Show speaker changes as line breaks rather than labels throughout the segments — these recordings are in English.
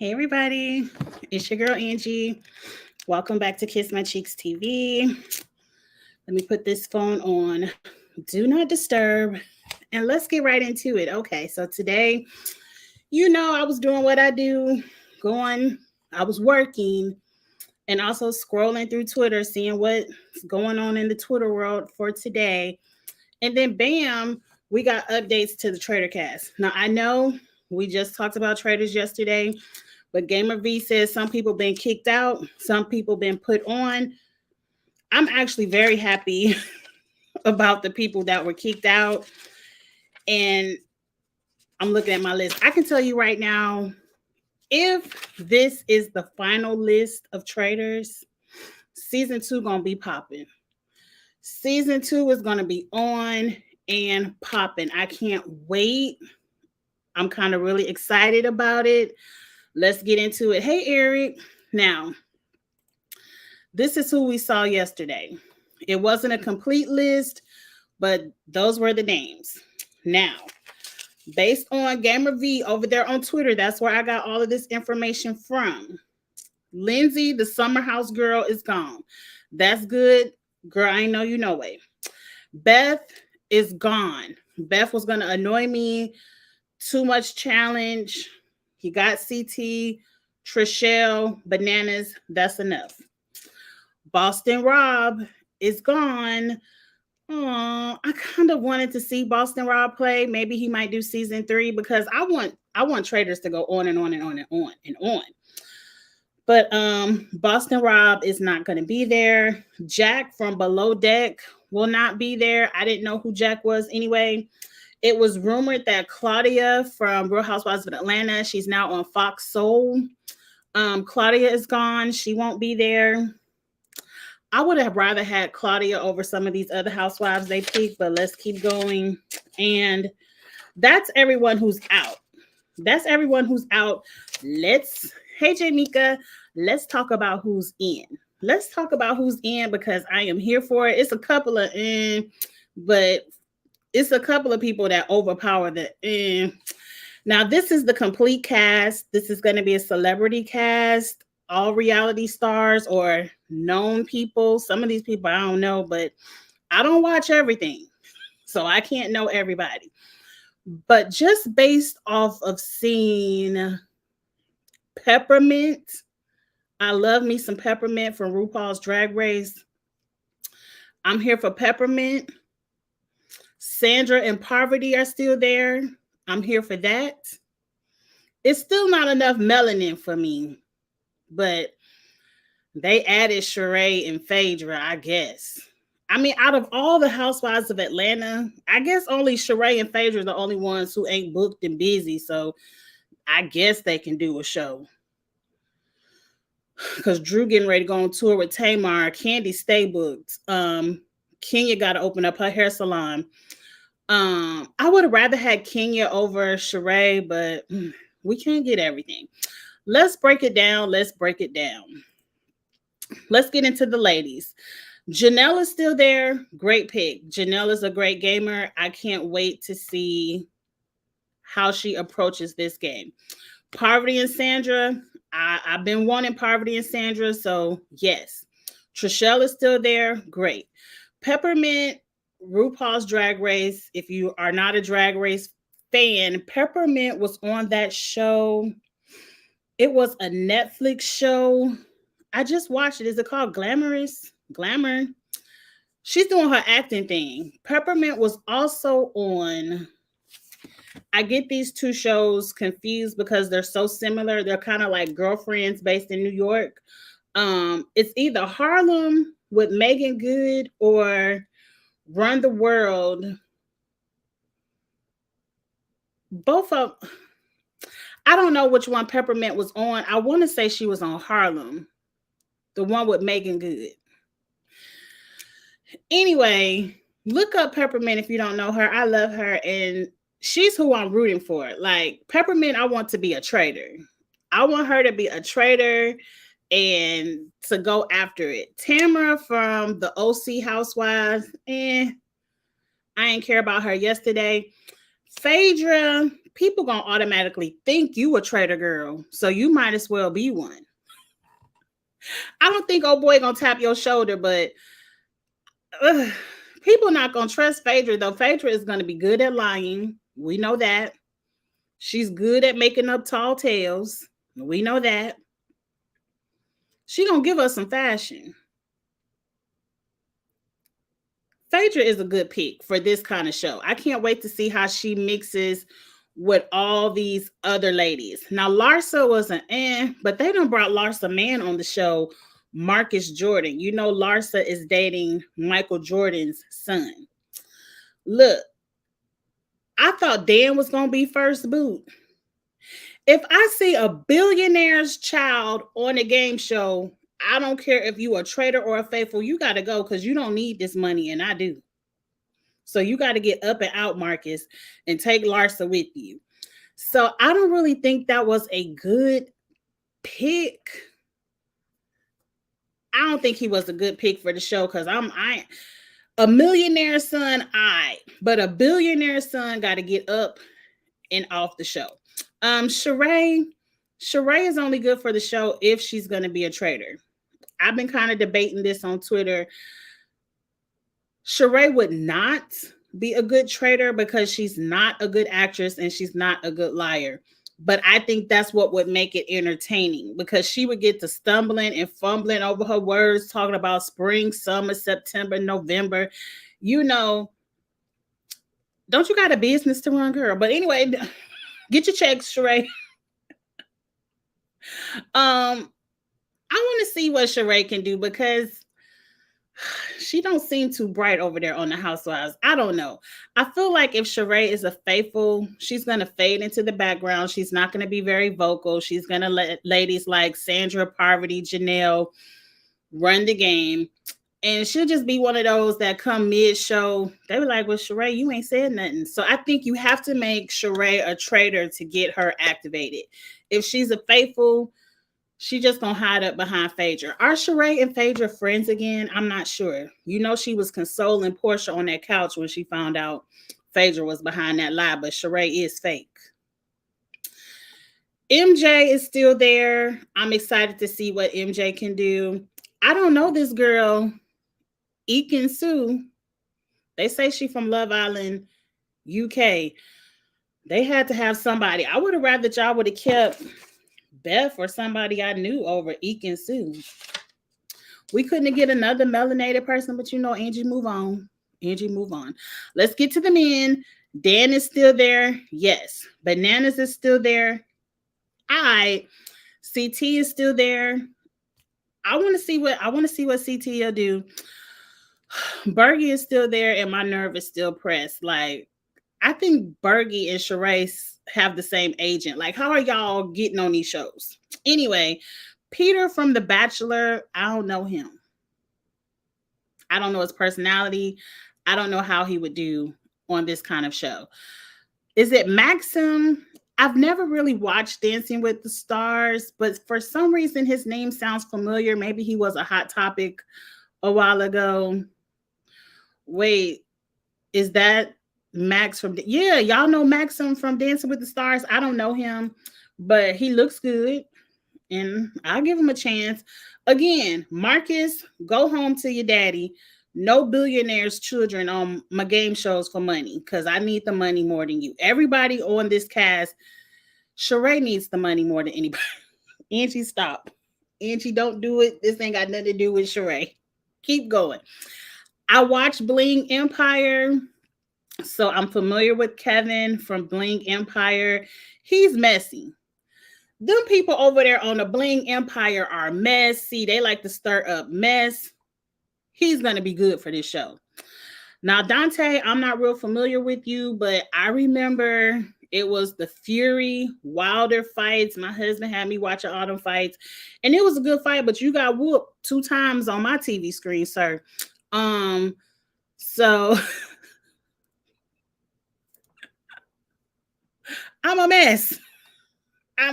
Hey everybody, it's your girl Angie. Welcome back to Kiss My Cheeks TV. Let me put this phone on Do Not Disturb and let's get right into it. Okay, so today, I was doing what I do, I was working and also scrolling through Twitter, seeing what's going on in the Twitter world for today. And then bam, we got updates to the Trader Cast. Now I know we just talked about traders yesterday. But Gamer V says some people been kicked out, some people been put on. I'm actually very happy about the people that were kicked out. And I'm looking at my list. I can tell you right now, if this is the final list of traders, season 2 gonna be popping. Season 2 is gonna be on and popping. I can't wait. I'm kind of really excited about it. Let's get into it. Hey, Eric. Now, this is who we saw yesterday. It wasn't a complete list, but those were the names. Now, based on Gamer V over there on Twitter, that's where I got all of this information from. Lindsay, the summer house girl, is gone. That's good. Girl, I know you know it. Beth is gone. Beth was going to annoy me. Too much challenge. He got CT, Trishelle, Bananas. That's enough. Boston Rob is gone. Oh, I kind of wanted to see Boston Rob play. Maybe he might do season 3 because I want traders to go on and on and on and on and on. But Boston Rob is not going to be there. Jack from Below Deck will not be there. I didn't know who Jack was anyway. It was rumored that Claudia from Real Housewives of Atlanta, she's now on Fox Soul. Claudia is gone. She won't be there. I would have rather had Claudia over some of these other housewives they picked, but let's keep going. And that's everyone who's out. That's everyone who's out. Hey Jamika, let's talk about who's in. Let's talk about who's in because I am here for it. It's a couple of but it's a couple of people that overpower the Now, this is the complete cast. This is going to be a celebrity cast, all reality stars or known people. Some of these people I don't know, but I don't watch everything. So I can't know everybody. But just based off of seeing Peppermint, I love me some Peppermint from RuPaul's Drag Race. I'm here for Peppermint. Sandra and Parvati are still there. I'm here for that. It's still not enough melanin for me, but they added Sheree and Phaedra, I guess. I mean, out of all the housewives of Atlanta, I guess only Sheree and Phaedra are the only ones who ain't booked and busy. So I guess they can do a show. Because Drew getting ready to go on tour with Tamar. Candy stay booked. Kenya got to open up her hair salon. I would have rather had Kenya over Sheree, but we can't get everything. Let's break it down. Let's get into the ladies. Janelle is still there. Great pick. Janelle is a great gamer. I can't wait to see how she approaches this game. Parvati and Sandra. I've been wanting Parvati and Sandra, so yes. Trishelle is still there. Great. Peppermint, RuPaul's Drag Race. If you are not a Drag Race fan, Peppermint was on that show. It was a Netflix show. I just watched it. Is it called Glamour? She's doing her acting thing. Peppermint was also on. I get these two shows confused because they're so similar. They're kind of like Girlfriends based in New York. It's either Harlem with Megan Good or Run the World. Both of, I don't know which one Peppermint was on. I want to say she was on Harlem, the one with Megan Good. Anyway, look up Peppermint if you don't know her. I love her, and she's who I'm rooting for. Like Peppermint, I want to be a trader. I want her to be a trader and to go after it. Tamara from the OC Housewives, I ain't care about her yesterday. Phaedra, people gonna automatically think you a traitor girl, so you might as well be one. I don't think old boy gonna tap your shoulder, but people not gonna trust Phaedra though. Phaedra is gonna be good at lying. We know that. She's good at making up tall tales. We know that. She gonna give us some fashion. Phaedra is a good pick for this kind of show. I can't wait to see how she mixes with all these other ladies. Now, Larsa was but they done brought Larsa man on the show, Marcus Jordan. You know, Larsa is dating Michael Jordan's son. Look, I thought Dan was going to be first boot. If I see a billionaire's child on a game show, I don't care if you a traitor or a faithful, you got to go because you don't need this money, and I do. So you got to get up and out, Marcus, and take Larsa with you. So I don't really think that was a good pick. I don't think he was a good pick for the show because a millionaire son, but a billionaire son got to get up and off the show. Sheree is only good for the show if she's going to be a traitor. I've been kind of debating this on Twitter. Sheree would not be a good traitor because she's not a good actress and she's not a good liar. But I think that's what would make it entertaining because she would get to stumbling and fumbling over her words, talking about spring, summer, September, November. You know, don't you got a business to run, girl? But anyway, get your checks, Sheree. I want to see what Sheree can do because she don't seem too bright over there on the Housewives. I don't know. I feel like if Sheree is a faithful, she's going to fade into the background. She's not going to be very vocal. She's going to let ladies like Sandra, Parvati, Janelle run the game. And she'll just be one of those that come mid-show. They were like, well, Sheree, you ain't said nothing. So I think you have to make Sheree a traitor to get her activated. If she's a faithful, she just gonna hide up behind Phaedra. Are Sheree and Phaedra friends again? I'm not sure. You know, she was consoling Portia on that couch when she found out Phaedra was behind that lie, but Sheree is fake. MJ is still there. I'm excited to see what MJ can do. I don't know this girl, Ekin Sue. They say she from Love Island, UK. They had to have somebody. I would have rather y'all would have kept Beth or somebody I knew over Ekin Sue. We couldn't get another melanated person, but you know, Angie, move on. Angie, move on. Let's get to the men. Dan is still there. Yes. Bananas is still there. CT is still there. I want to see what CT will do. Bergie is still there, and my nerve is still pressed. Like, I think Bergie and Sheree have the same agent. Like, how are y'all getting on these shows? Anyway, Peter from The Bachelor, I don't know him. I don't know his personality. I don't know how he would do on this kind of show. Is it Maxim? I've never really watched Dancing with the Stars, but for some reason his name sounds familiar. Maybe he was a hot topic a while ago. Wait, is that Max from y'all know Maxim from Dancing with the Stars? I don't know him, but he looks good and I'll give him a chance. Again, Marcus, go home to your daddy. No billionaires' children on my game shows for money because I need the money more than you. Everybody on this cast, Sheree needs the money more than anybody. Angie, stop. Angie, don't do it. This ain't got nothing to do with Sheree. Keep going. I watched Bling Empire, so I'm familiar with Kevin from Bling Empire. He's messy. Them people over there on the Bling Empire are messy. They like to stir up mess. He's going to be good for this show. Now, Dante, I'm not real familiar with you, but I remember it was the Fury Wilder fights. My husband had me watching all them fights, and it was a good fight, but you got whooped 2 times on my TV screen, sir. So I'm a mess. I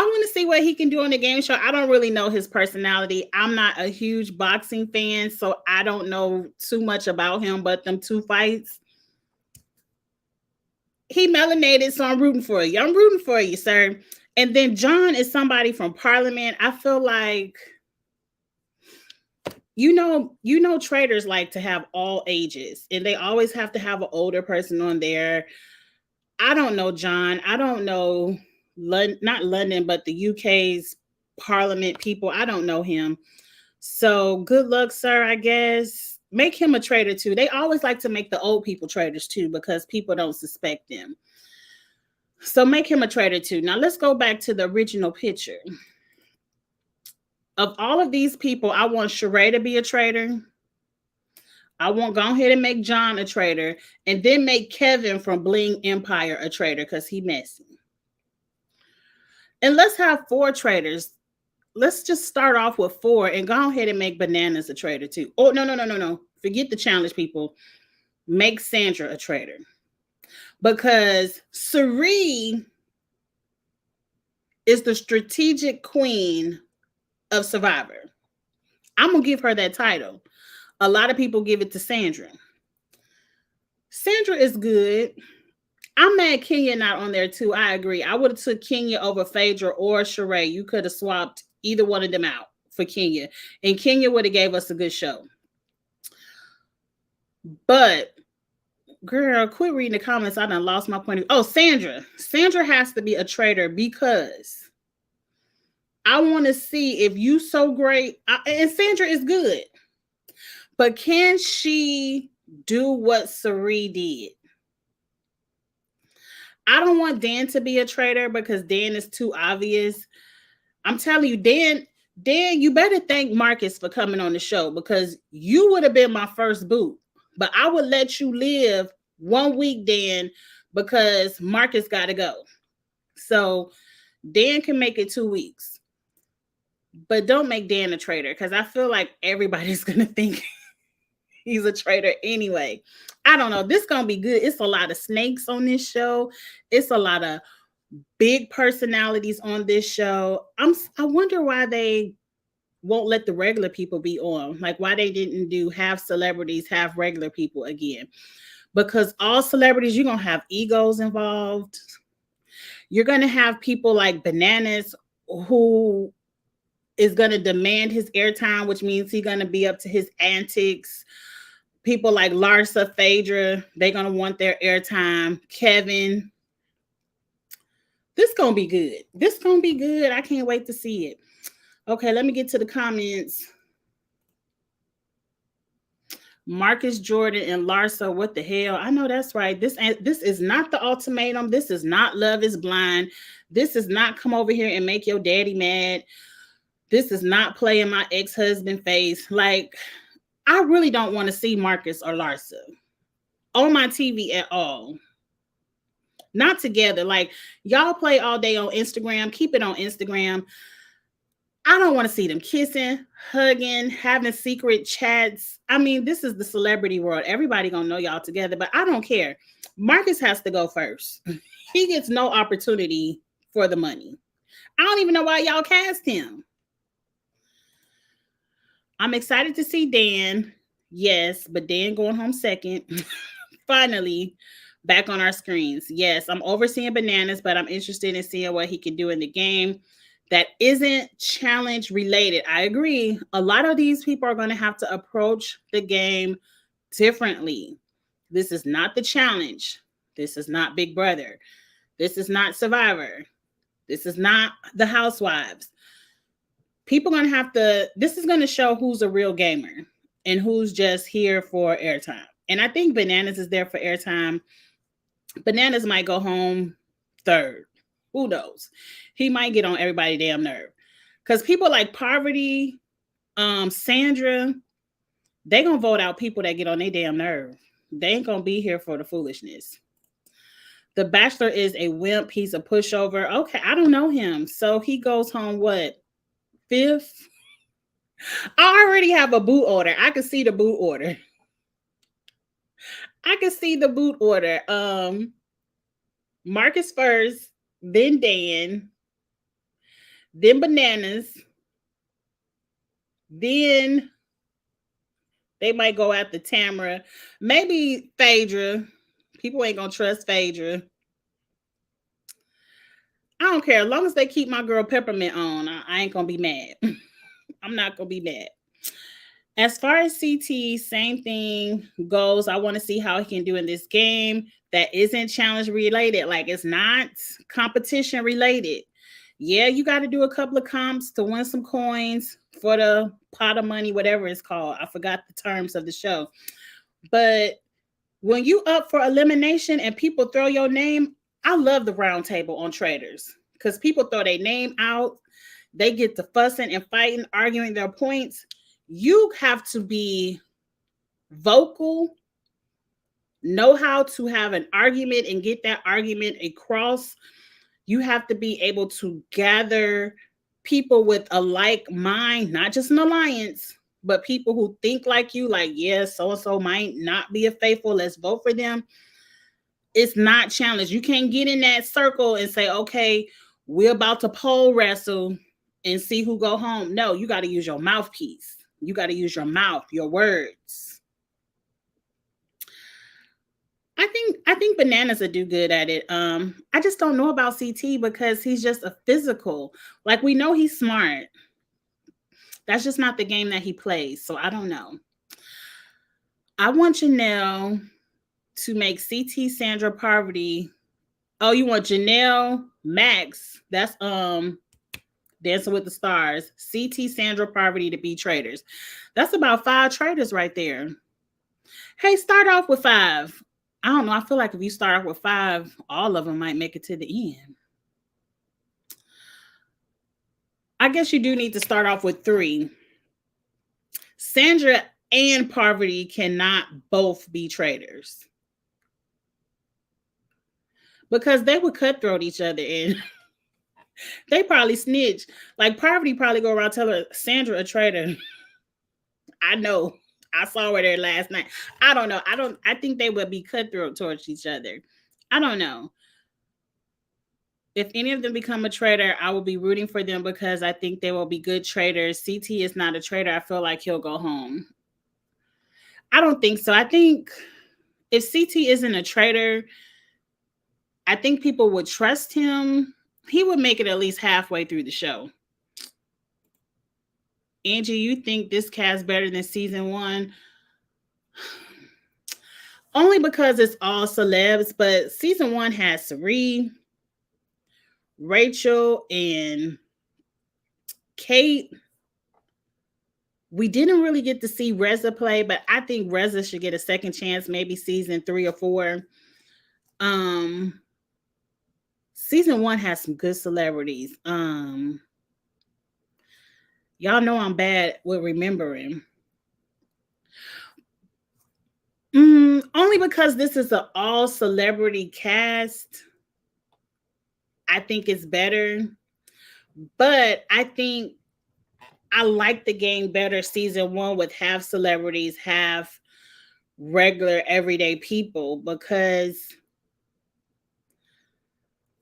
want to see what he can do on the game show. I don't really know his personality. I'm not a huge boxing fan, so I don't know too much about him, but them 2 fights, he melanated, so I'm rooting for you. I'm rooting for you, sir. And then John is somebody from Parliament. I feel like traders like to have all ages, and they always have to have an older person on there. I don't know John. I don't know not London, but the UK's Parliament people. I don't know him. So good luck, sir. I guess make him a trader too. They always like to make the old people traders too because people don't suspect them. So make him a trader too. Now let's go back to the original picture. Of all of these people, I want Sheree to be a trader. I want go ahead and make John a trader, and then make Kevin from Bling Empire a trader because he messy. And let's have 4 traders. Let's just start off with 4 and go ahead and make Bananas a trader too. Oh, no. Forget the challenge, people. Make Sandra a trader. Because Cirie is the strategic queen of Survivor. I'm going to give her that title. A lot of people give it to Sandra. Sandra is good. I'm mad Kenya not on there too. I agree. I would have took Kenya over Phaedra or Sheree. You could have swapped either one of them out for Kenya. And Kenya would have gave us a good show. But, girl, quit reading the comments. I done lost my point of view. Oh, Sandra. Sandra has to be a trader because I want to see if you so great. And Sandra is good. But can she do what Cirie did? I don't want Dan to be a trader because Dan is too obvious. I'm telling you, Dan, you better thank Marcus for coming on the show because you would have been my first boot. But I would let you live 1 week, Dan, because Marcus got to go. So Dan can make it 2 weeks. But don't make Dan a trader because I feel like everybody's going to think he's a trader anyway. I don't know. This is going to be good. It's a lot of snakes on this show. It's a lot of big personalities on this show. I wonder why they won't let the regular people be on. Like why they didn't do half celebrities, half regular people again. Because all celebrities, you're going to have egos involved. You're going to have people like Bananas who is going to demand his airtime, which means he's going to be up to his antics. People like Larsa, Phaedra, they're going to want their airtime. Kevin. This going to be good. This going to be good. I can't wait to see it. Okay, let me get to the comments. Marcus Jordan and Larsa, what the hell? I know that's right. This is not the ultimatum. This is not Love is Blind. This is not come over here and make your daddy mad. This is not playing my ex-husband face. Like, I really don't want to see Marcus or Larsa on my TV at all. Not together. Like, y'all play all day on Instagram. Keep it on Instagram. I don't want to see them kissing, hugging, having secret chats. I mean, this is the celebrity world. Everybody gonna know y'all together, but I don't care. Marcus has to go first. He gets no opportunity for the money. I don't even know why y'all cast him. I'm excited to see Dan. Yes, but Dan going home second. Finally, back on our screens. Yes, I'm overseeing Bananas, but I'm interested in seeing what he can do in the game that isn't challenge related. I agree. A lot of these people are going to have to approach the game differently. This is not the challenge. This is not Big Brother. This is not Survivor. This is not the Housewives. People are going to have to, this is going to show who's a real gamer and who's just here for airtime. And I think Bananas is there for airtime. Bananas might go home third. Who knows? He might get on everybody's damn nerve. Because people like Poverty, Sandra, they going to vote out people that get on their damn nerve. They ain't going to be here for the foolishness. The Bachelor is a wimp. He's a pushover. Okay, I don't know him. So he goes home, what? 5th? I already have a boot order. I can see the boot order. Marcus first, then Dan, then Bananas, then they might go after Tamara, maybe Phaedra. People ain't gonna trust Phaedra. I don't care. As long as they keep my girl Peppermint on, I ain't gonna be mad. I'm not gonna be mad. As far as CT, same thing goes. I want to see how he can do in this game that isn't challenge related. Like it's not competition related. Yeah, you got to do a couple of comps to win some coins for the pot of money, whatever it's called. I forgot the terms of the show. But when you up for elimination and people throw your name, I love the round table on Traders because people throw their name out. They get to fussing and fighting, arguing their points. You have to be vocal, know how to have an argument and get that argument across. You have to be able to gather people with a like mind, not just an alliance, but people who think like you, like, yes, so-and-so might not be a faithful. Let's vote for them. It's not challenged. You can't get in that circle and say, okay, we're about to pole wrestle and see who go home. No, you got to use your mouthpiece. You got to use your mouth, your words. I think Bananas will do good at it. I just don't know about CT because he's just a physical. Like we know he's smart. That's just not the game that he plays. So I don't know. I want Janelle to make CT Sandra Parvati. Oh, you want Janelle Max? That's Dancing with the Stars. CT Sandra Parvati to be Traders. That's about 5 traders right there. Hey, start off with 5. I don't know. I feel like if you start off with 5, all of them might make it to the end. I guess you do need to start off with 3. Sandra and Parvati cannot both be traders because they would cutthroat each other and they probably snitch. Like Parvati probably go around telling Sandra a traitor. I know. I saw her there last night. I don't know. I think they would be cutthroat towards each other. I don't know. If any of them become a traitor, I will be rooting for them because I think they will be good traders. CT is not a traitor. I feel like he'll go home. I don't think so. I think if CT isn't a traitor, I think people would trust him. He would make it at least halfway through the show. Angie, you think this cast better than season 1? Only because it's all celebs, but season 1 has Sari, Rachel, and Kate. We didn't really get to see Reza play, but I think Reza should get a second chance, maybe season 3 or 4. Season 1 has some good celebrities. Y'all know I'm bad with remembering. Only because this is an all celebrity cast. I think it's better. But I think I like the game better season 1 with half celebrities, half regular everyday people, because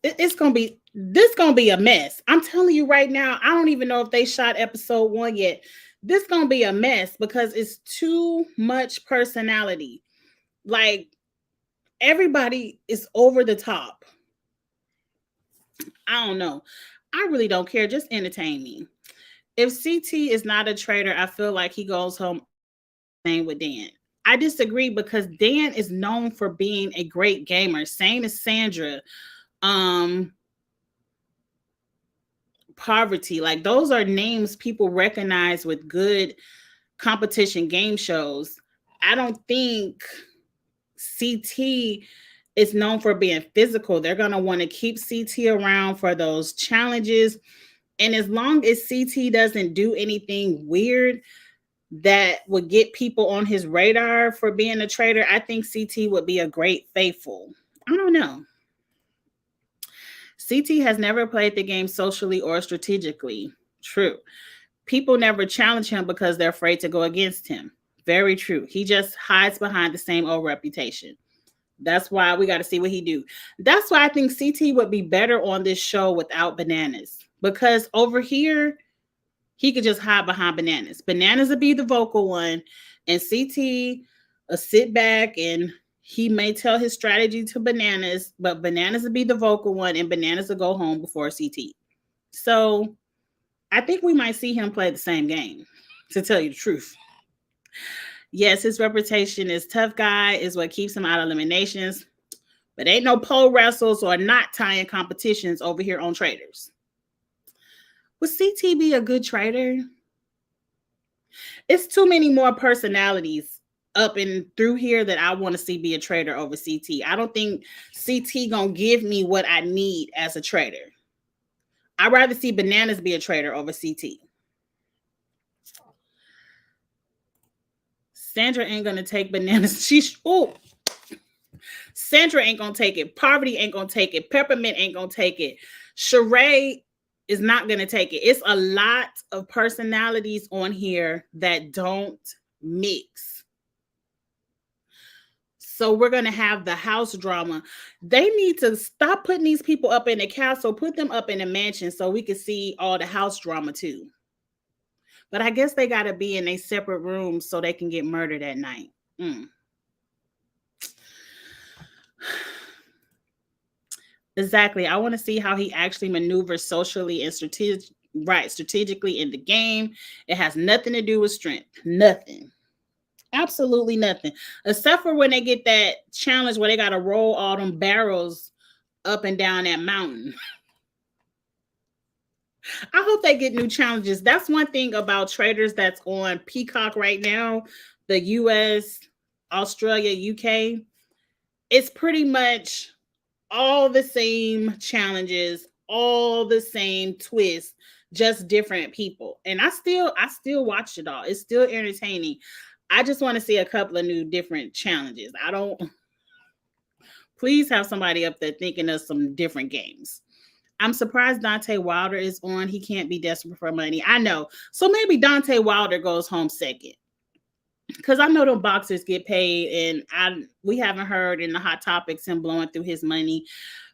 it's gonna be a mess. I'm telling you right now, I don't even know if they shot episode 1 yet. This gonna be a mess because it's too much personality. Like everybody is over the top. I don't know. I really don't care. Just entertain me. If CT is not a traitor, I feel like he goes home. Same with Dan. I disagree because Dan is known for being a great gamer. Same as Sandra. Parvati. Like those are names people recognize with good competition game shows. I don't think CT is known for being physical. They're going to want to keep CT around for those challenges. And as long as CT doesn't do anything weird that would get people on his radar for being a traitor, I think CT would be a great faithful. I don't know. CT has never played the game socially or strategically. True. People never challenge him because they're afraid to go against him. Very true. He just hides behind the same old reputation. That's why we got to see what he do. That's why I think CT would be better on this show without Bananas. Because over here, he could just hide behind Bananas. Bananas would be the vocal one. And CT will sit back and He may tell his strategy to Bananas, but Bananas will be the vocal one and Bananas will go home before CT. So I think we might see him play the same game, to tell you the truth. Yes, his reputation as tough guy is what keeps him out of eliminations, but ain't no pole wrestles or not tying competitions over here on Traders. Would CT be a good trader? It's too many more personalities up and through here that I want to see be a trader over CT. I don't think CT gonna give me what I need as a trader. I'd rather see Bananas be a trader over CT. Sandra ain't gonna take Bananas. Sandra ain't gonna take it. Poverty ain't gonna take it. Peppermint ain't gonna take it. Sheree is not gonna take it. It's a lot of personalities on here that don't mix. So we're gonna have the house drama. They need to stop putting these people up in the castle, put them up in a mansion so we can see all the house drama too. But I guess they gotta be in a separate room so they can get murdered at night. Exactly. I want to see how he actually maneuvers socially and strategically in the game. It has nothing to do with strength. Nothing. Absolutely nothing. Except for when they get that challenge where they got to roll all them barrels up and down that mountain. I hope they get new challenges. That's one thing about Traders that's on Peacock right now. The US, Australia, UK. It's pretty much all the same challenges, all the same twists, just different people. And I still watch it all. It's still entertaining. I just want to see a couple of new different challenges. Please have somebody up there thinking of some different games. I'm surprised Dante Wilder is on. He can't be desperate for money. I know. So maybe Dante Wilder goes home second. Because I know the boxers get paid, and we haven't heard in the hot topics him blowing through his money.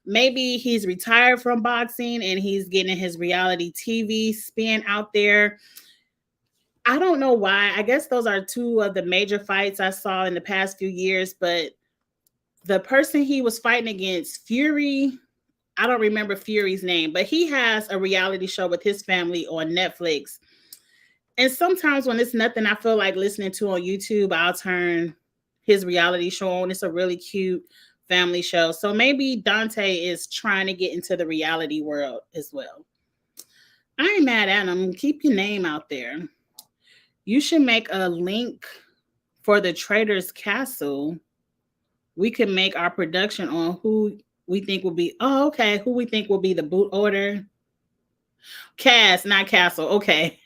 Maybe he's retired from boxing and he's getting his reality TV spin out there. I don't know why. I guess those are two of the major fights I saw in the past few years, but the person he was fighting against, Fury, I don't remember Fury's name, but he has a reality show with his family on Netflix. And sometimes when it's nothing I feel like listening to on YouTube, I'll turn his reality show on. It's a really cute family show. So maybe Dante is trying to get into the reality world as well. I ain't mad at him. Keep your name out there. You should make a link for the Traders Castle. We can make our production on who we think will be. Oh, okay. Who we think will be the boot order. Cast, not Castle. Okay.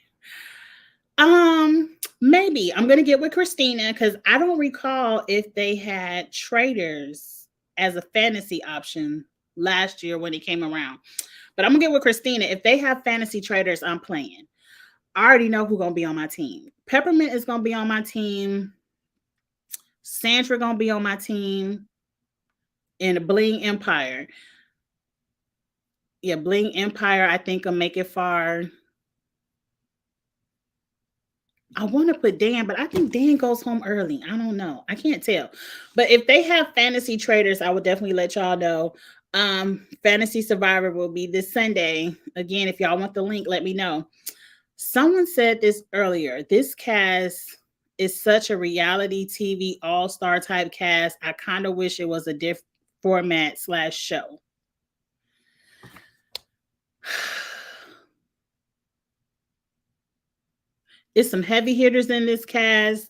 Maybe I'm gonna get with Christina because I don't recall if they had Traders as a fantasy option last year when it came around. But I'm gonna get with Christina. If they have fantasy Traders, I'm playing. I already know who's gonna be on my team. Peppermint is gonna be on my team. Sandra gonna be on my team. And Bling Empire. Yeah, Bling Empire, I think will make it far. I want to put Dan, but I think Dan goes home early. I don't know. I can't tell. But if they have fantasy traders, I would definitely let y'all know. Fantasy Survivor will be this Sunday. Again, if y'all want the link, let me know. Someone said this earlier. This cast is such a reality TV all-star type cast. I kind of wish it was a different format / show. It's some heavy hitters in this cast,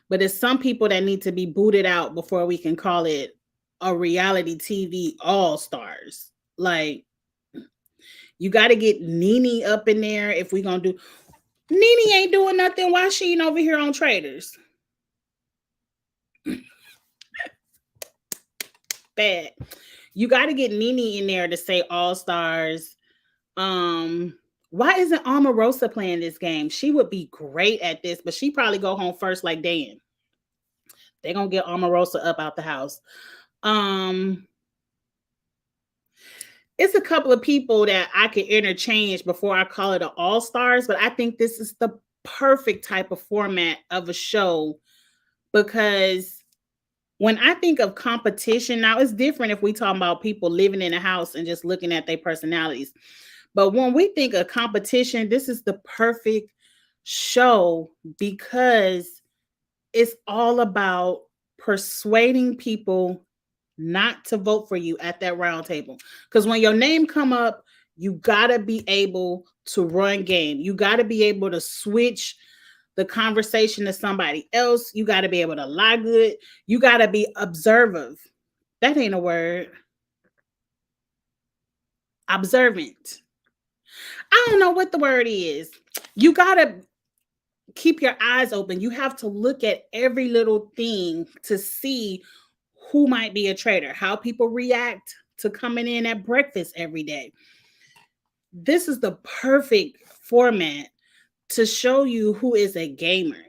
but it's some people that need to be booted out before we can call it a reality TV all-stars. Like, you got to get Nene up in there if we're going to do. Nene ain't doing nothing. Why she ain't over here on Traders? Bad. You got to get Nene in there to say all-stars. Why isn't Omarosa playing this game? She would be great at this, but she probably go home first like Dan. They're going to get Omarosa up out the house. It's a couple of people that I could interchange before I call it an all-stars, but I think this is the perfect type of format of a show because When I think of competition, now it's different if we talk about people living in a house and just looking at their personalities. But when we think of competition, this is the perfect show because it's all about persuading people not to vote for you at that round table. Because when your name come up, you gotta be able to run game. You gotta be able to switch the conversation to somebody else. You gotta be able to lie good. You gotta be observant. That ain't a word. Observant. I don't know what the word is. You gotta keep your eyes open. You have to look at every little thing to see who might be a traitor, how people react to coming in at breakfast every day. This is the perfect format to show you who is a gamer.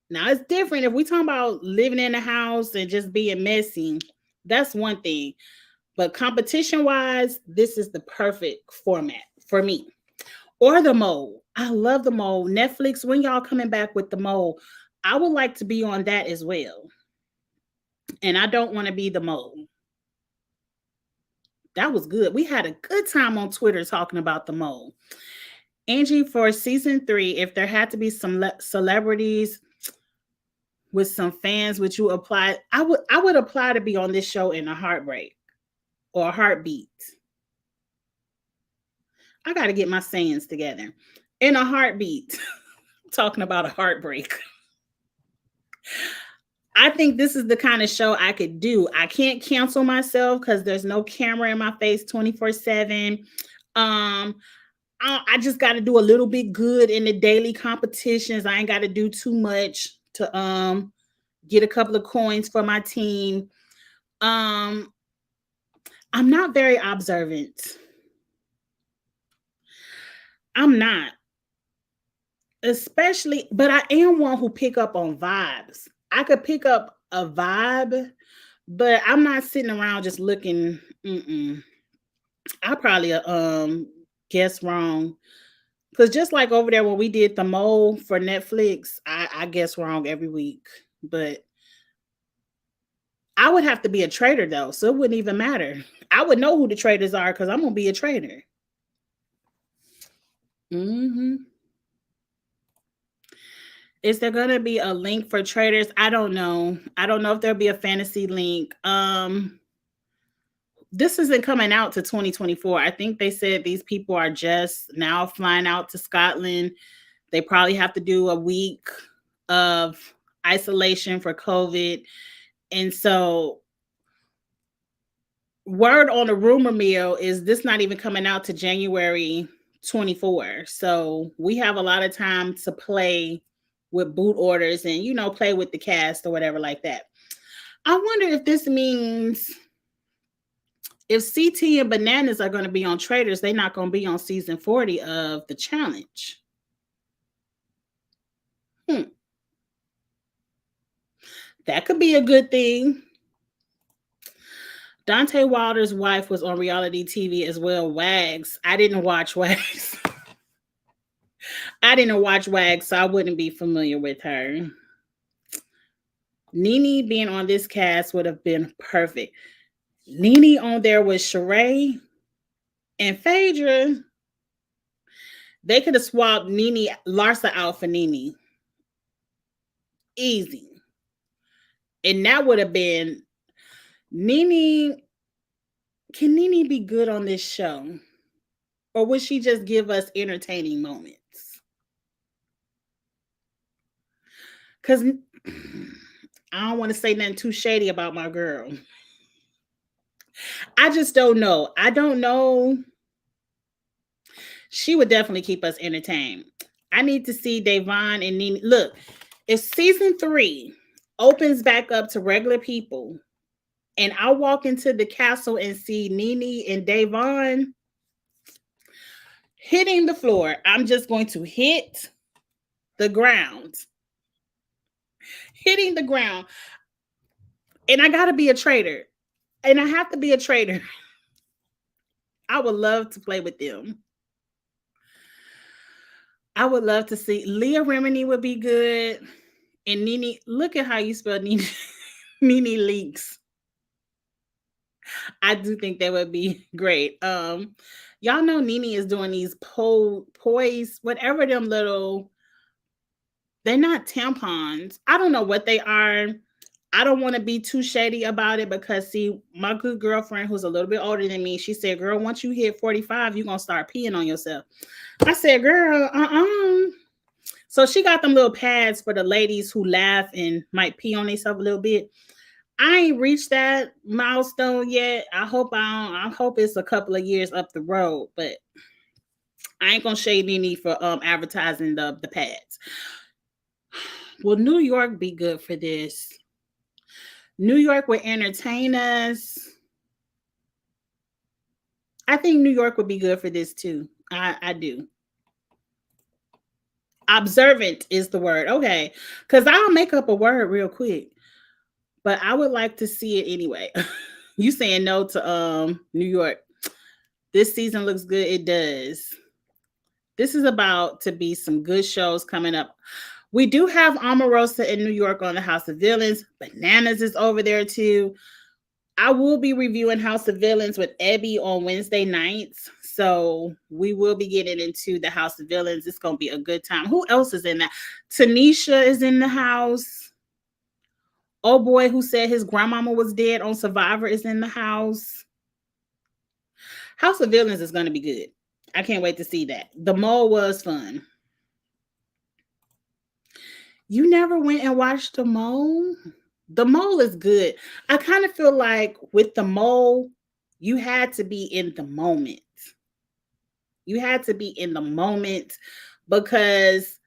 Now it's different if we talk about living in a house and just being messy. That's one thing. But competition wise, this is the perfect format for me. Or the mole. I love the mole. Netflix, when y'all coming back with the mole, I would like to be on that as well. And I don't want to be the mole. That was good. We had a good time on Twitter talking about the mole. Angie, for season 3, if there had to be some celebrities with some fans, would you apply? I would apply to be on this show in a heartbreak or a heartbeat. I got to get my sayings together. In a heartbeat, talking about a heartbreak. I think this is the kind of show I could do. I can't cancel myself because there's no camera in my face 24/7. I just got to do a little bit good in the daily competitions. I ain't got to do too much to get a couple of coins for my team. I'm not very observant. I'm not. Especially, but I am one who pick up on vibes. I could pick up a vibe, but I'm not sitting around just looking. I probably guess wrong because just like over there when we did the mole for Netflix, I guess wrong every week. But I would have to be a trader though, so it wouldn't even matter. I would know who the traders are because I'm gonna be a trader. Is there gonna be a link for traders? I don't know. I don't know if there'll be a fantasy link. This isn't coming out to 2024. I think they said these people are just now flying out to Scotland. They probably have to do a week of isolation for COVID. And so, word on the rumor mill is this not even coming out to January 24. So, we have a lot of time to play with boot orders and, play with the cast or whatever like that. I wonder if this means if CT and Bananas are going to be on Traders, they're not going to be on season 40 of the challenge. That could be a good thing. Dante Wilder's wife was on reality TV as well, Wags. I didn't watch Wags. So I wouldn't be familiar with her. Nene being on this cast would have been perfect. Nene on there with Sheree and Phaedra. They could have swapped Larsa out for Nene. Easy. And that would have been Nene. Can Nene be good on this show? Or would she just give us entertaining moments? Because I don't want to say nothing too shady about my girl. I just don't know. I don't know. She would definitely keep us entertained. I need to see Da'Vonne and Nene. Look, if season 3 opens back up to regular people and I walk into the castle and see Nene and Da'Vonne hitting the floor, I'm just going to hit the ground. Hitting the ground. And I got to be a trader. And I have to be a trader. I would love to play with them. I would love to see Leah Remini would be good. And Nene, look at how you spell Nene. NeNe Leakes. I do think that would be great. Y'all know NeNe is doing these poise, whatever them little, they're not tampons. I don't know what they are. I don't want to be too shady about it because see, my good girlfriend who's a little bit older than me, she said, girl, once you hit 45, you're gonna start peeing on yourself. I said, girl, So she got them little pads for the ladies who laugh and might pee on themselves a little bit. I ain't reached that milestone yet. I hope it's a couple of years up the road, but I ain't gonna shade NeNe for advertising the pads. Will New York be good for this? New York would entertain us. I think New York would be good for this too. I do. Observant is the word. Okay. Because I'll make up a word real quick. But I would like to see it anyway. You saying no to New York. This season looks good. It does. This is about to be some good shows coming up. We do have Omarosa in New York on the House of Villains. Bananas is over there too. I will be reviewing House of Villains with Ebby on Wednesday nights. So we will be getting into the House of Villains. It's going to be a good time. Who else is in that? Tanisha is in the house. Oh boy, who said his grandmama was dead on Survivor is in the house. House of Villains is going to be good. I can't wait to see that. The Mole was fun. You never went and watched The Mole? The Mole is good. I kind of feel like with The Mole, you had to be in the moment. You had to be in the moment because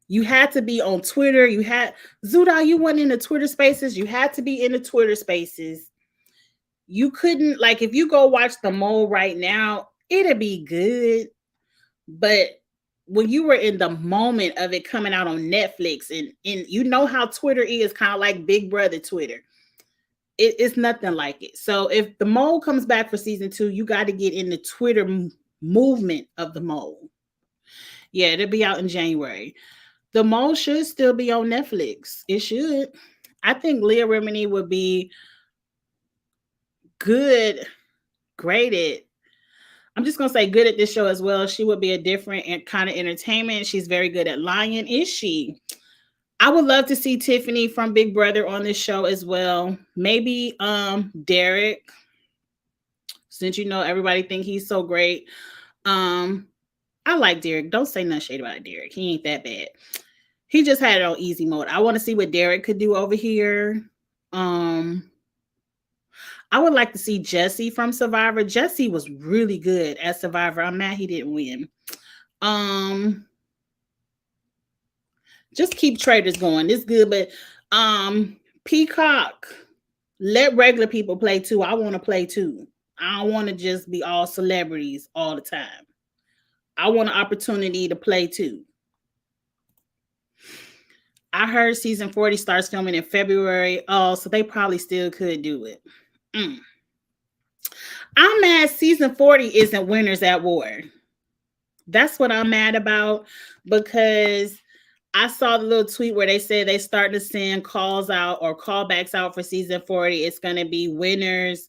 you had to be on Twitter. You had Zuda, you went in the Twitter spaces. You had to be in the Twitter spaces. You couldn't, like, if you go watch The Mole right now, it'd be good. But when you were in the moment of it coming out on Netflix, and you know how Twitter is, kind of like Big Brother Twitter. It's nothing like it. So if The Mole comes back for season 2, you got to get in the Twitter movement of The Mole. Yeah, it'll be out in January. The Mole should still be on Netflix. It should. I think Leah Remini would be good, graded. I'm just going to say good at this show as well. She would be a different kind of entertainment. She's very good at lying. Is she? I would love to see Tiffany from Big Brother on this show as well. Maybe Derek, since you know everybody think he's so great. I like Derek. Don't say nothing shade about Derek. He ain't that bad. He just had it on easy mode. I want to see what Derek could do over here. I would like to see Jesse from Survivor. Jesse was really good at Survivor. I'm mad he didn't win. Just keep traders going. It's good, but Peacock, let regular people play too. I want to play too. I don't want to just be all celebrities all the time. I want an opportunity to play too. I heard season 40 starts filming in February. Oh, so they probably still could do it. I'm mad season 40 isn't Winners at War. That's what I'm mad about, because I saw the little tweet where they said they starting to send calls out or callbacks out for season 40. It's going to be winners,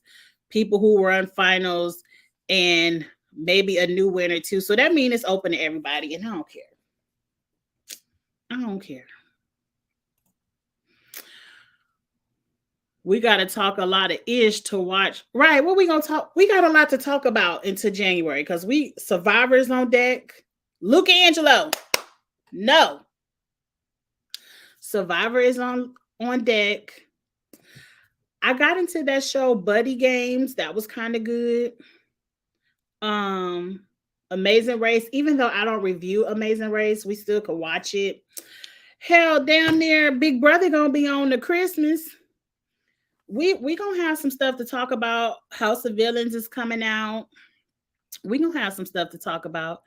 people who were on finals, and maybe a new winner too. So that means it's open to everybody, and I don't care. I don't care. We got to talk a lot of ish to watch. Right. What we going to talk? We got a lot to talk about into January because Survivors on deck. Luke Angelo. No. Survivor is on deck. I got into that show Buddy Games. That was kind of good. Amazing Race. Even though I don't review Amazing Race, we still could watch it. Hell, down there, Big Brother gonna be on the Christmas. We gonna have some stuff to talk about. House of Villains is coming out. We gonna have some stuff to talk about.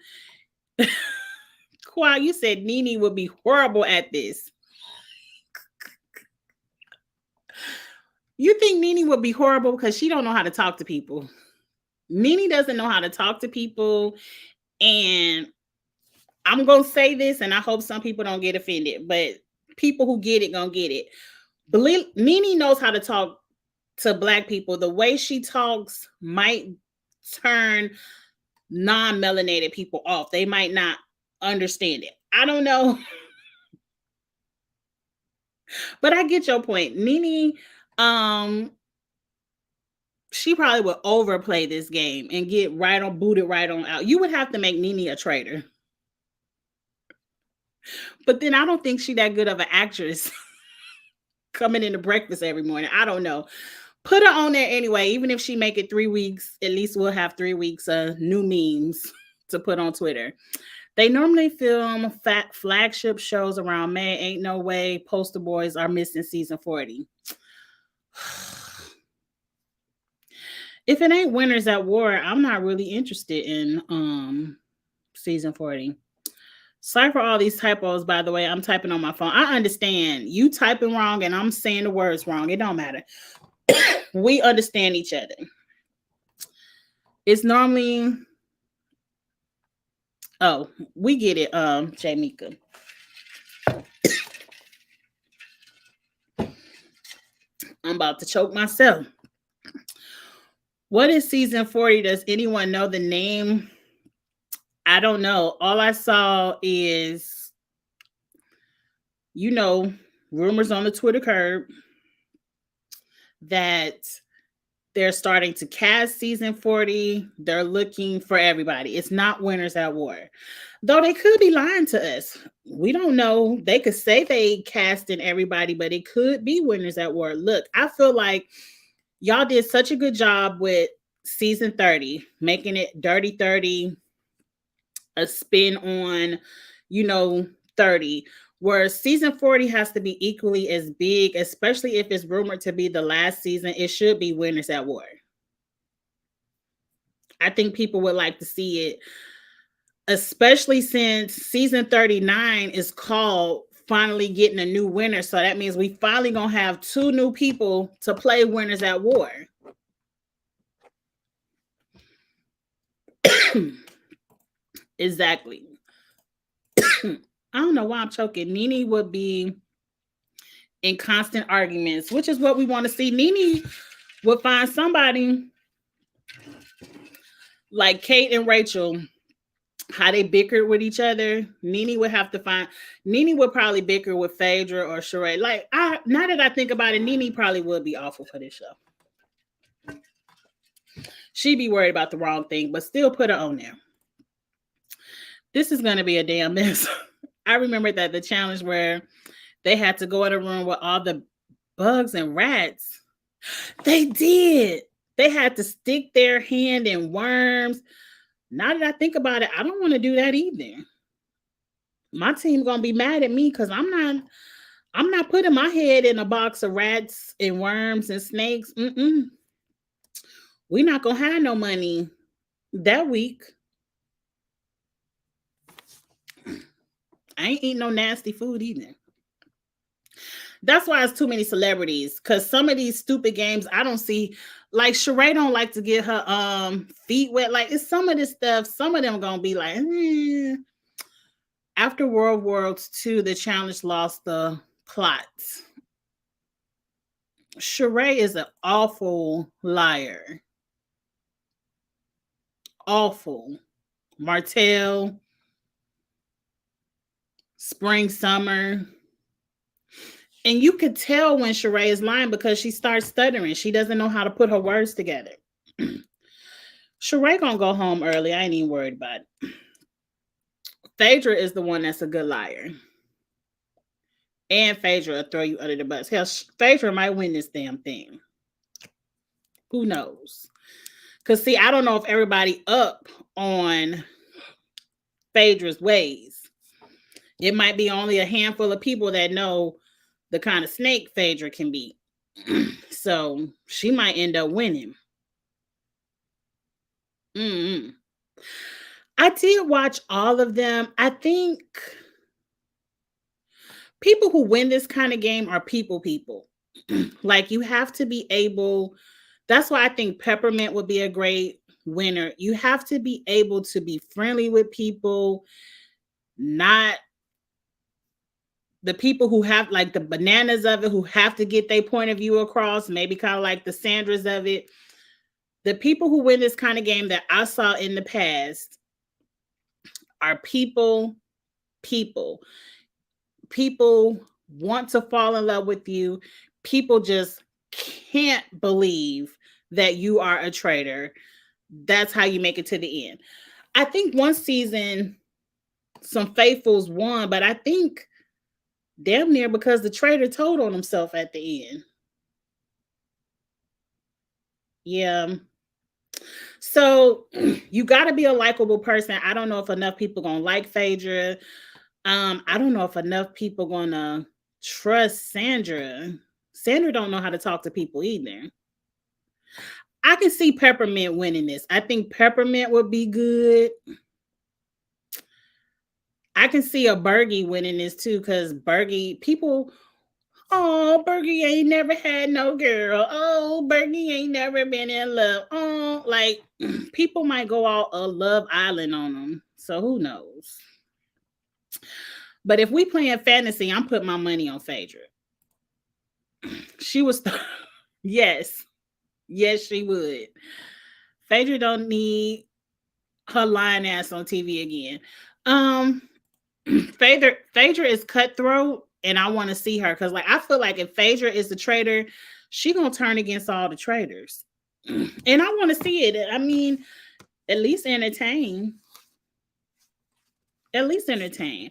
Qua, you said NeNe would be horrible at this. You think NeNe would be horrible because she don't know how to talk to people. NeNe doesn't know how to talk to people, and I'm gonna say this, and I hope some people don't get offended, but people who get it gonna get it. Believe Nene knows how to talk to Black people. The way she talks might turn non-melanated people off. They might not understand it. I don't know. But I get your point. Nene, um, she probably would overplay this game and get right on booted right on out. You would have to make Nene a traitor. But then I don't think she that good of an actress coming into breakfast every morning. I don't know. Put her on there anyway. Even if she make it 3 weeks, at least we'll have 3 weeks of new memes to put on Twitter. They normally film flagship shows around May. Ain't no way Poster Boys are missing season 40. If it ain't Winners at War, I'm not really interested in season 40. Sorry for all these typos, by the way. I'm typing on my phone. I understand you typing wrong and I'm saying the words wrong. It don't matter. We understand each other. It's normally... Oh, we get it, Jamaica. I'm about to choke myself. What is season 40? Does anyone know the name? I don't know. All I saw is, rumors on the Twitter curb that they're starting to cast season 40. They're looking for everybody. It's not Winners at War. Though they could be lying to us. We don't know. They could say they casting everybody, but it could be Winners at War. Look, I feel like y'all did such a good job with season 30, making it Dirty 30, a spin on, 30, where season 40 has to be equally as big, especially if it's rumored to be the last season. It should be Winners at War. I think people would like to see it, especially since season 39 is called finally getting a new winner. So that means we finally gonna have 2 new people to play Winners at War. Exactly. I don't know why I'm choking. Nene would be in constant arguments, which is what we want to see. Nene would find somebody like Kate and Rachel, how they bickered with each other. Nene would probably bicker with Phaedra or Sheree. Now that I think about it, Nene probably would be awful for this show. She'd be worried about the wrong thing, but still put her on there. This is going to be a damn mess. I remember that the challenge where they had to go in a room with all the bugs and rats. They did. They had to stick their hand in worms. Now that I think about it, I don't want to do that either. My team gonna be mad at me because I'm not putting my head in a box of rats and worms and snakes. We're not gonna have no money that week. I ain't eating no nasty food either. That's why it's too many celebrities, because some of these stupid games I don't see. Like Sheree don't like to get her feet wet. Like, it's some of this stuff. Some of them gonna be like, After World War II, the challenge lost the plot. Sheree is an awful liar. Awful. Martell, spring, summer. And you could tell when Sheree is lying because she starts stuttering. She doesn't know how to put her words together. Sheree gonna go home early. I ain't even worried about it. Phaedra is the one that's a good liar. And Phaedra will throw you under the bus. Hell, Phaedra might win this damn thing. Who knows? Because, see, I don't know if everybody up on Phaedra's ways. It might be only a handful of people that know the kind of snake Phaedra can be. So she might end up winning. I did watch all of them. I think people who win this kind of game are people. Like, you have to be able. That's why I think Peppermint would be a great winner. You have to be able to be friendly with people, not The people who have like the bananas of it, who have to get their point of view across, maybe kind of like the Sandras of it. The people who win this kind of game that I saw in the past are people. People want to fall in love with you. People just can't believe that you are a traitor. That's how you make it to the end. I think one season, some faithfuls won, but I think damn near because the traitor told on himself at the end. Yeah. So you got to be a likable person. I don't know if enough people gonna like Phaedra. I don't know if enough people gonna trust Sandra. Sandra don't know how to talk to people either. I can see Peppermint winning this. I think Peppermint would be good. I can see a Bergie winning this too, because Bergie, people, oh, Bergie ain't never had no girl. Oh, Bergie ain't never been in love. Oh, like people might go all a Love Island on them. So who knows? But if we playing fantasy, I'm putting my money on Phaedra. She was, yes, yes, she would. Phaedra don't need her lying ass on TV again. Phaedra is cutthroat, and I want to see her because, like, I feel like if Phaedra is the traitor, she gonna turn against all the traitors, and I want to see it. I mean, at least entertain. At least entertain.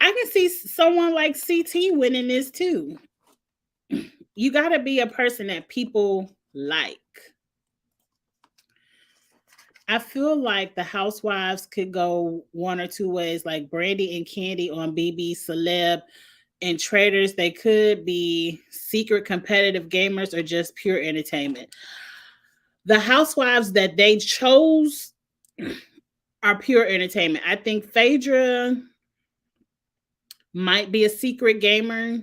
I can see someone like CT winning this too. You got to be a person that people like. I feel like the housewives could go one or two ways, like Brandy and Candy on BB Celeb, and traders. They could be secret competitive gamers or just pure entertainment. The housewives that they chose are pure entertainment. I think Phaedra might be a secret gamer.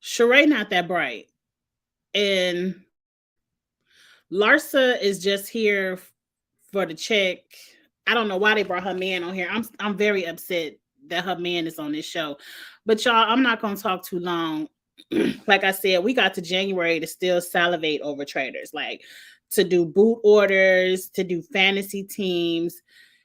Sheree not that bright. And Larsa is just here for the check. I don't know why they brought her man on here. I'm very upset that her man is on this show. But y'all, I'm not gonna talk too long. Like I said, we got to January to still salivate over traders, like to do boot orders, to do fantasy teams.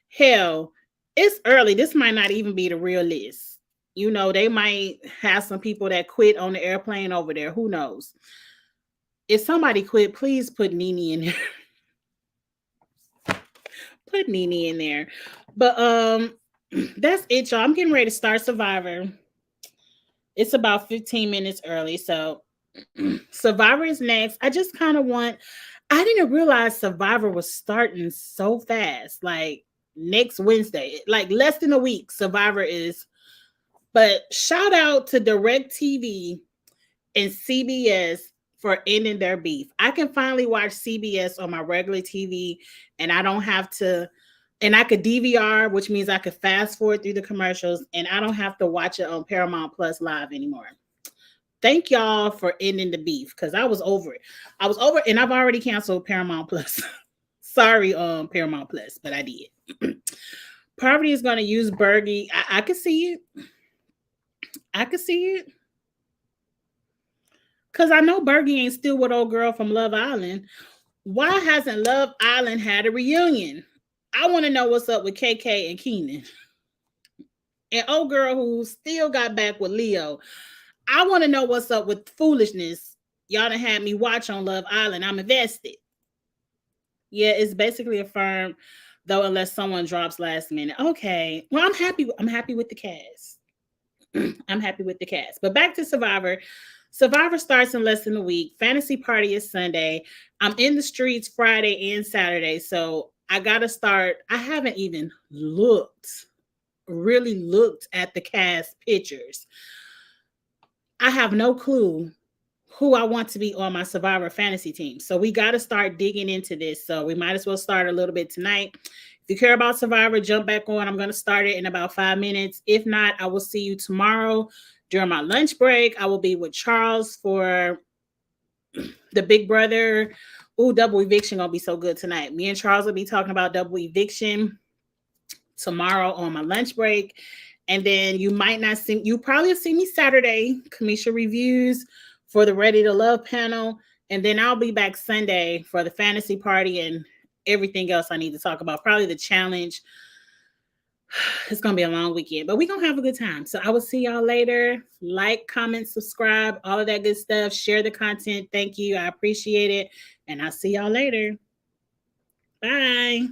Hell, it's early. This might not even be the real list. You know, they might have some people that quit on the airplane over there. Who knows? If somebody quit, please put Nene in there. Put Nene in there. But that's it, y'all. I'm getting ready to start Survivor. It's about 15 minutes early, so Survivor is next. I just kind of I didn't realize Survivor was starting so fast. Like next Wednesday, like less than a week, Survivor is. But shout out to DirecTV and CBS for ending their beef. I can finally watch CBS on my regular TV, and I don't have to, and I could DVR, which means I could fast forward through the commercials, and I don't have to watch it on Paramount Plus live anymore. Thank y'all for ending the beef, because I was over it. I was over it, and I've already canceled Paramount Plus. Sorry, Paramount Plus, but I did. Poverty is going to use Bergie. I could see it. I could see it. Because I know Bergie ain't still with old girl from Love Island. Why hasn't Love Island had a reunion? I want to know what's up with KK and Keenan. And old girl who still got back with Leo. I want to know what's up with Foolishness. Y'all done had me watch on Love Island. I'm invested. Yeah, it's basically a firm, though, unless someone drops last minute. Okay. Well, I'm happy. I'm happy with the cast. I'm happy with the cast. But back to Survivor. Survivor starts in less than a week. Fantasy Party is Sunday. I'm in the streets Friday and Saturday. So I got to start. I haven't even really looked at the cast pictures. I have no clue who I want to be on my Survivor fantasy team. So we got to start digging into this. So we might as well start a little bit tonight. If you care about Survivor, jump back on. I'm going to start it in about 5 minutes. If not, I will see you tomorrow during my lunch break. I will be with Charles for the Big Brother. Ooh, double eviction going to be so good tonight. Me and Charles will be talking about double eviction tomorrow on my lunch break. And then you might not see, you probably have seen me Saturday, Kamisha reviews for the Ready to Love panel. And then I'll be back Sunday for the fantasy party and everything else I need to talk about. Probably the challenge. It's going to be a long weekend, but we're going to have a good time. So I will see y'all later. Like, comment, subscribe, all of that good stuff. Share the content. Thank you. I appreciate it. And I'll see y'all later. Bye.